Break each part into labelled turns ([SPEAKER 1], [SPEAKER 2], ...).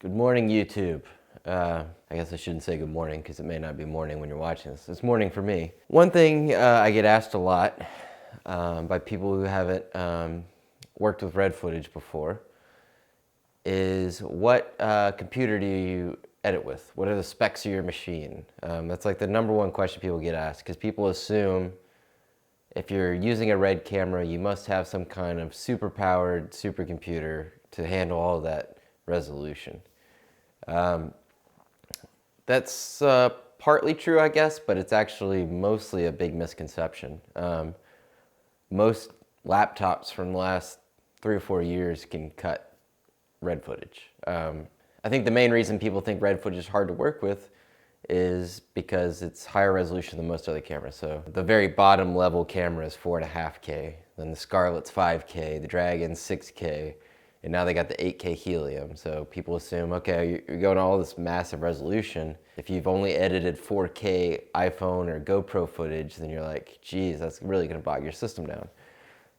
[SPEAKER 1] Good morning, YouTube. I guess I shouldn't say good morning because it may not be morning when you're watching this. It's morning for me. One thing I get asked a lot by people who haven't worked with red footage before is what computer do you edit with? What are the specs of your machine? That's like the number one question people get asked because people assume if you're using a red camera, you must have some kind of super powered supercomputer to handle all that resolution. That's partly true, I guess, but it's actually mostly a big misconception. Most laptops from the last 3 or 4 years can cut red footage. I think the main reason people think red footage is hard to work with is because it's higher resolution than most other cameras. So the very bottom level camera is 4.5K, then the Scarlett's 5K, the Dragon's 6K, and now they got the 8K helium. So people assume, okay, you're going all this massive resolution. If you've only edited 4K iPhone or GoPro footage, then you're like, geez, that's really gonna bog your system down.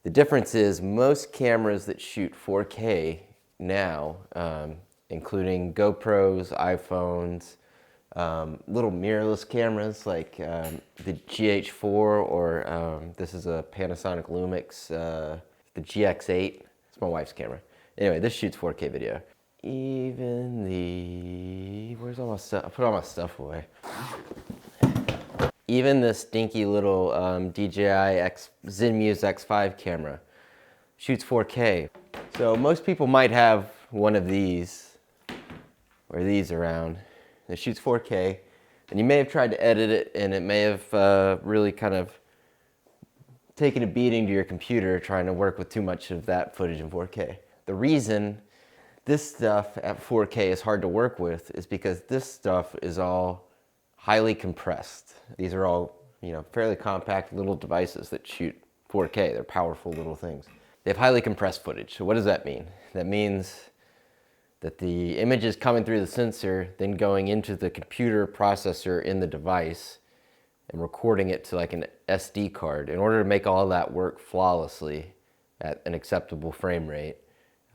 [SPEAKER 1] The difference is most cameras that shoot 4K now, including GoPros, iPhones, little mirrorless cameras like the GH4 or this is a Panasonic Lumix, the GX8. It's my wife's camera. Anyway, this shoots 4K video. Even the, where's all my stuff? I put all my stuff away. Even this stinky little DJI Zenmuse X5 camera shoots 4K. So most people might have one of these or these around that shoots 4K, and you may have tried to edit it and it may have really kind of taken a beating to your computer trying to work with too much of that footage in 4K. The reason this stuff at 4K is hard to work with is because this stuff is all highly compressed. These are all, fairly compact little devices that shoot 4K. They're powerful little things. They have highly compressed footage. So what does that mean? That means that the image is coming through the sensor, then going into the computer processor in the device and recording it to like an SD card. In order to make all that work flawlessly at an acceptable frame rate,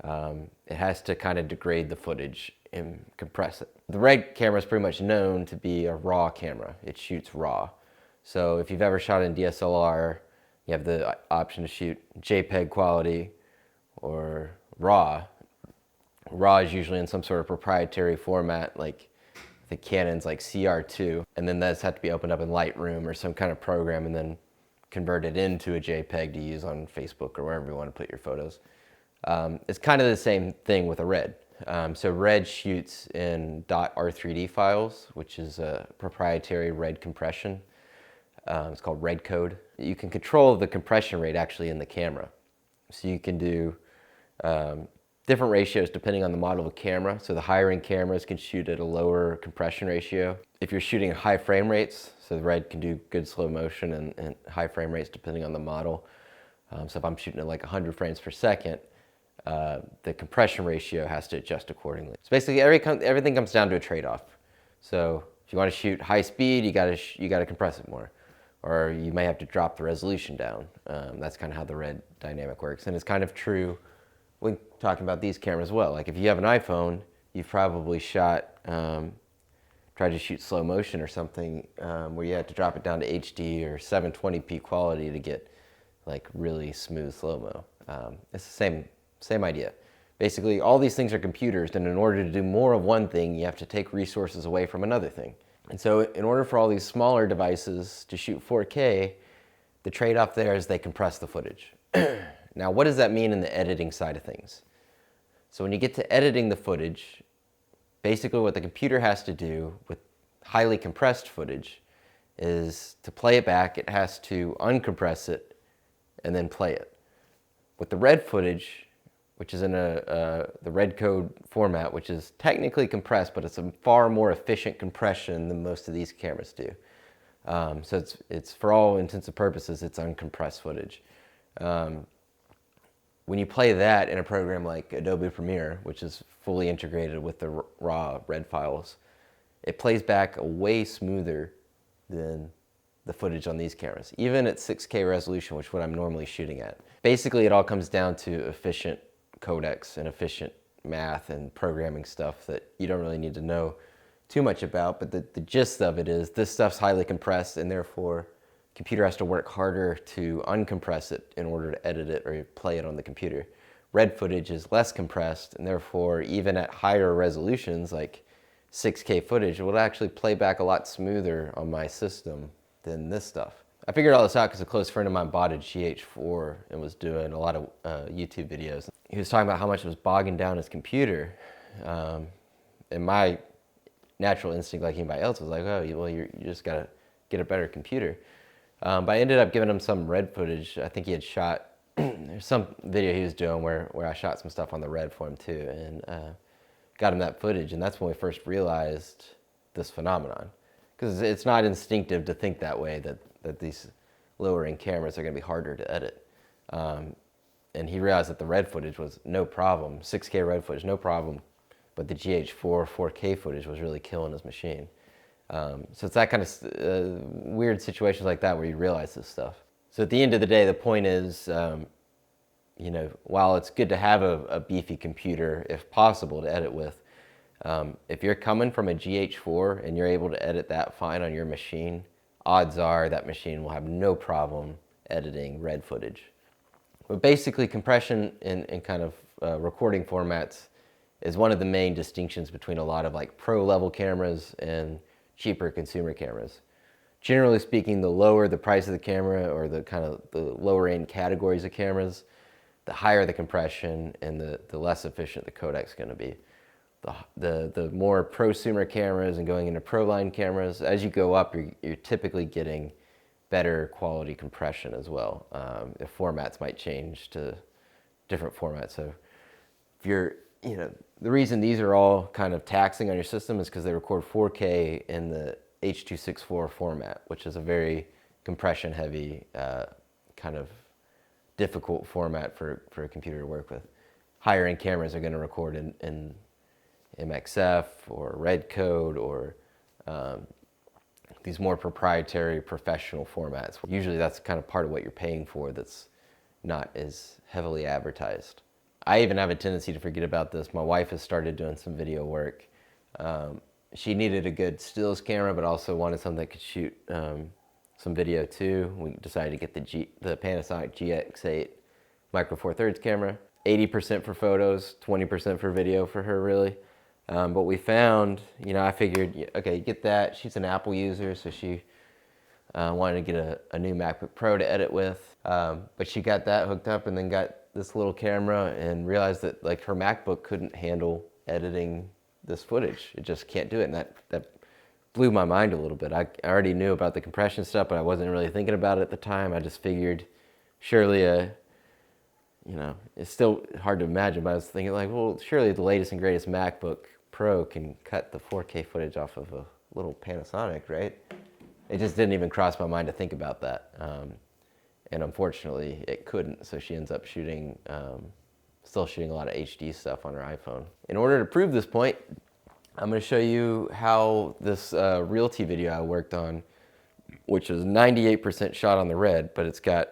[SPEAKER 1] it has to kind of degrade the footage and compress it. The red camera is pretty much known to be a raw camera. It shoots raw. So if you've ever shot in DSLR, you have the option to shoot JPEG quality or RAW. RAW is usually in some sort of proprietary format, like the Canon's like CR2, and then that's had to be opened up in Lightroom or some kind of program and then converted into a JPEG to use on Facebook or wherever you want to put your photos. It's kind of the same thing with a red. So red shoots in .r3d files, which is a proprietary red compression. It's called red code. You can control the compression rate actually in the camera. So you can do different ratios depending on the model of camera. So the higher end cameras can shoot at a lower compression ratio. If you're shooting at high frame rates, so the red can do good slow motion and high frame rates depending on the model. So if I'm shooting at like 100 frames per second, the compression ratio has to adjust accordingly. So basically everything comes down to a trade-off. So if you want to shoot high speed, you gotta compress it more. Or you may have to drop the resolution down. That's kind of how the red dynamic works. And it's kind of true when talking about these cameras as well. Like if you have an iPhone, you've probably tried to shoot slow motion or something where you had to drop it down to HD or 720p quality to get like really smooth slow-mo. It's the same idea. Basically, all these things are computers, and in order to do more of one thing, you have to take resources away from another thing. And so in order for all these smaller devices to shoot 4K, the trade-off there is they compress the footage. Now, what does that mean in the editing side of things? So when you get to editing the footage, basically what the computer has to do with highly compressed footage is to play it back, it has to uncompress it and then play it. With the red footage, which is in the red code format, which is technically compressed, but it's a far more efficient compression than most of these cameras do. So it's for all intents and purposes, it's uncompressed footage. When you play that in a program like Adobe Premiere, which is fully integrated with the raw red files, it plays back way smoother than the footage on these cameras, even at 6K resolution, which is what I'm normally shooting at. Basically, it all comes down to efficient codecs and efficient math and programming stuff that you don't really need to know too much about, but the gist of it is this stuff's highly compressed, and therefore computer has to work harder to uncompress it in order to edit it or play it on the computer. Red footage is less compressed, and therefore even at higher resolutions like 6K footage, it will actually play back a lot smoother on my system than this stuff. I figured all this out because a close friend of mine bought a GH4 and was doing a lot of YouTube videos. He was talking about how much it was bogging down his computer. And my natural instinct, like anybody else, was like, oh, well, you just gotta get a better computer. But I ended up giving him some red footage. I think he had shot, there's some video he was doing where I shot some stuff on the red for him too, and got him that footage. And that's when we first realized this phenomenon. Because it's not instinctive to think that way, that these lower end cameras are gonna be harder to edit. And he realized that the red footage was no problem, 6K red footage, no problem. But the GH4 4K footage was really killing his machine. So it's that kind of weird situations like that where you realize this stuff. So at the end of the day, the point is, you know, while it's good to have a beefy computer, if possible, to edit with, if you're coming from a GH4 and you're able to edit that fine on your machine, odds are that machine will have no problem editing red footage. But basically, compression in kind of recording formats is one of the main distinctions between a lot of like pro level cameras and cheaper consumer cameras. Generally speaking, the lower the price of the camera, or the kind of the lower end categories of cameras, the higher the compression and the less efficient the codec's going to be. The more prosumer cameras and going into pro line cameras, as you go up, you're typically getting better quality compression as well. If formats might change to different formats. So if you're, you know, the reason these are all kind of taxing on your system is because they record 4K in the H.264 format, which is a very compression heavy, kind of difficult format for a computer to work with. Higher end cameras are going to record in MXF or Red Code or these more proprietary professional formats. Usually that's kind of part of what you're paying for that's not as heavily advertised. I even have a tendency to forget about this. My wife has started doing some video work. She needed a good stills camera, but also wanted something that could shoot some video too. We decided to get the Panasonic GX8 Micro Four Thirds camera. 80% for photos, 20% for video for her, really. But we found, you know, I figured, okay, get that. She's an Apple user, so she wanted to get a new MacBook Pro to edit with. But she got that hooked up and then got this little camera and realized that like her MacBook couldn't handle editing this footage. It just can't do it, and that blew my mind a little bit. I already knew about the compression stuff, but I wasn't really thinking about it at the time. I just figured surely you know, it's still hard to imagine, but I was thinking like, well, surely the latest and greatest MacBook Pro can cut the 4K footage off of a little Panasonic, right? It just didn't even cross my mind to think about that. And unfortunately, it couldn't, so she ends up shooting, still shooting a lot of HD stuff on her iPhone. In order to prove this point, I'm gonna show you how this realty video I worked on, which is 98% shot on the red, but it's got,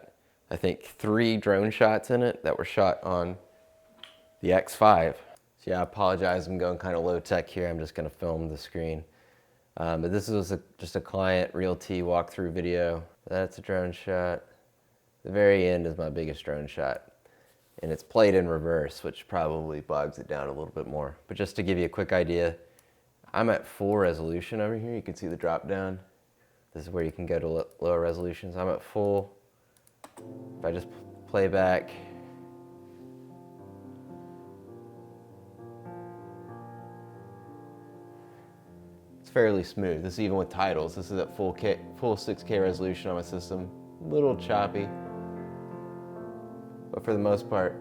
[SPEAKER 1] I think, 3 drone shots in it that were shot on the X5. So yeah, I apologize, I'm going kind of low tech here. I'm just gonna film the screen. But this was just a client realty walkthrough video. That's a drone shot. The very end is my biggest drone shot. And it's played in reverse, which probably bogs it down a little bit more. But just to give you a quick idea, I'm at full resolution over here. You can see the drop down. This is where you can go to lower resolutions. I'm at full. If I just play back, it's fairly smooth. This is even with titles. This is at full 6K resolution on my system. A little choppy, but for the most part,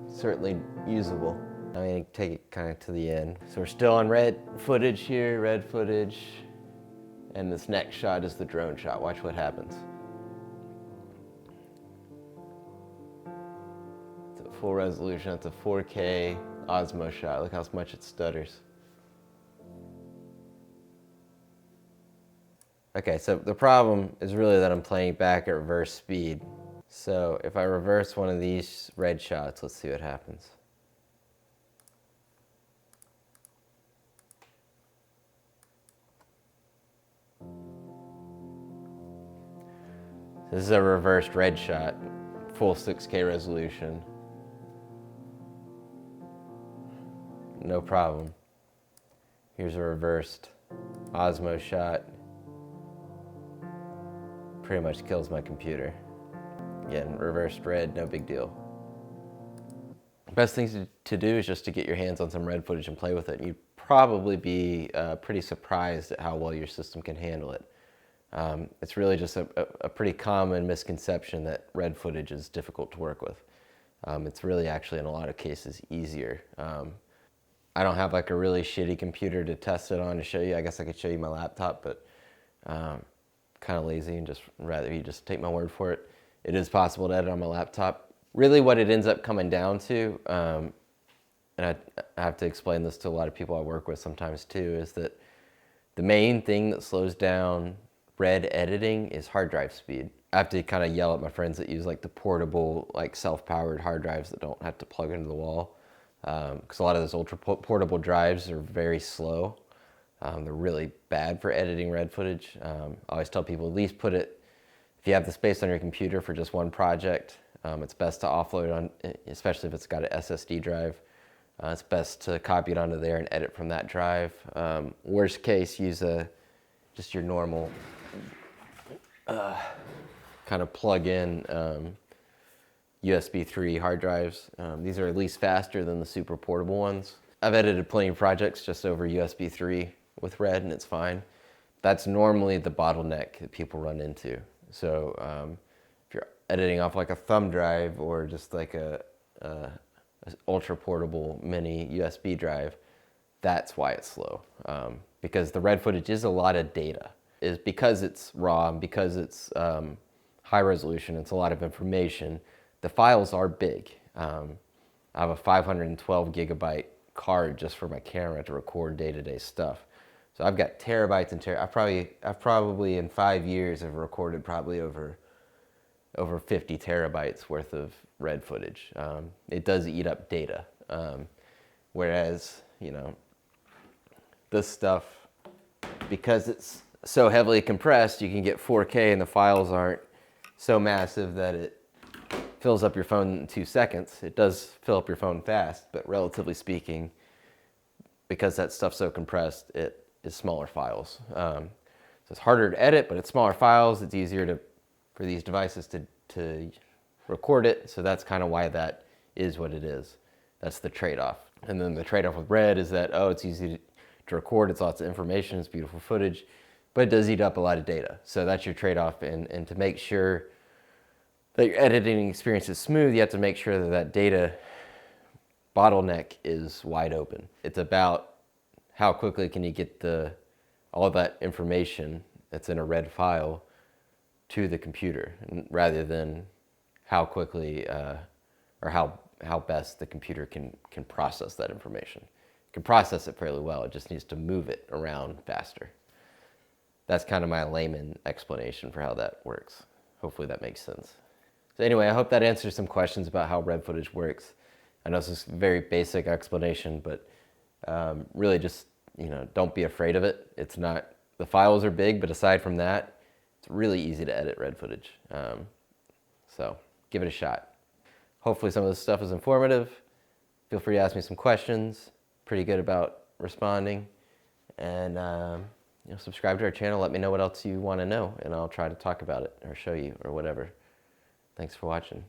[SPEAKER 1] certainly usable. I'm gonna take it kind of to the end. So we're still on red footage here, red footage, and this next shot is the drone shot. Watch what happens. It's at full resolution. It's a 4K Osmo shot. Look how much it stutters. Okay, so the problem is really that I'm playing back at reverse speed. So if I reverse one of these red shots, let's see what happens. This is a reversed red shot, full 6K resolution. No problem. Here's a reversed Osmo shot. Pretty much kills my computer. Again, reversed red, no big deal. Best thing to do is just to get your hands on some red footage and play with it. You'd probably be pretty surprised at how well your system can handle it. It's really just a pretty common misconception that red footage is difficult to work with. It's really actually in a lot of cases easier. I don't have like a really shitty computer to test it on to show you. I guess I could show you my laptop, but kind of lazy and just rather you just take my word for it. It is possible to edit on my laptop. Really what it ends up coming down to, and I have to explain this to a lot of people I work with sometimes too, is that the main thing that slows down red editing is hard drive speed. I have to kind of yell at my friends that use like the portable, like self-powered hard drives that don't have to plug into the wall. Because a lot of those ultra portable drives are very slow. They're really bad for editing red footage. I always tell people at least put it, if you have the space on your computer for just one project, it's best to offload on, especially if it's got an SSD drive. It's best to copy it onto there and edit from that drive. Worst case, use just your normal kind of plug-in USB 3 hard drives. These are at least faster than the super portable ones. I've edited plenty of projects just over USB 3 with red and it's fine. That's normally the bottleneck that people run into. So if you're editing off like a thumb drive or just like a ultra portable mini USB drive, that's why it's slow. Because the red footage is a lot of data. Is because it's raw and because it's high resolution, it's a lot of information. The files are big. I have a 512 gigabyte card just for my camera to record day-to-day stuff. So I've got terabytes and terabytes. I've probably in 5 years have recorded probably over 50 terabytes worth of red footage. It does eat up data. Whereas, you know, this stuff, because it's so heavily compressed, you can get 4K and the files aren't so massive that it fills up your phone in 2 seconds. It does fill up your phone fast, but relatively speaking, because that stuff's so compressed, it is smaller files. So it's harder to edit, but it's smaller files. It's easier for these devices to record it. So that's kind of why that is what it is. That's the trade-off. And then the trade-off with red is that, oh, it's easy to record. It's lots of information. It's beautiful footage, but it does eat up a lot of data. So that's your trade-off. And to make sure that your editing experience is smooth, you have to make sure that that data bottleneck is wide open. It's about how quickly can you get all that information that's in a red file to the computer, rather than how quickly or how best the computer can process that information. It can process it fairly well, it just needs to move it around faster. That's kind of my layman explanation for how that works. Hopefully that makes sense. So anyway, I hope that answers some questions about how red footage works. I know this is a very basic explanation, but really just, you know, don't be afraid of it. It's not, the files are big, but aside from that, it's really easy to edit red footage. So give it a shot. Hopefully some of this stuff is informative. Feel free to ask me some questions. Pretty good about responding. And you know, subscribe to our channel. Let me know what else you want to know, and I'll try to talk about it or show you or whatever. Thanks for watching.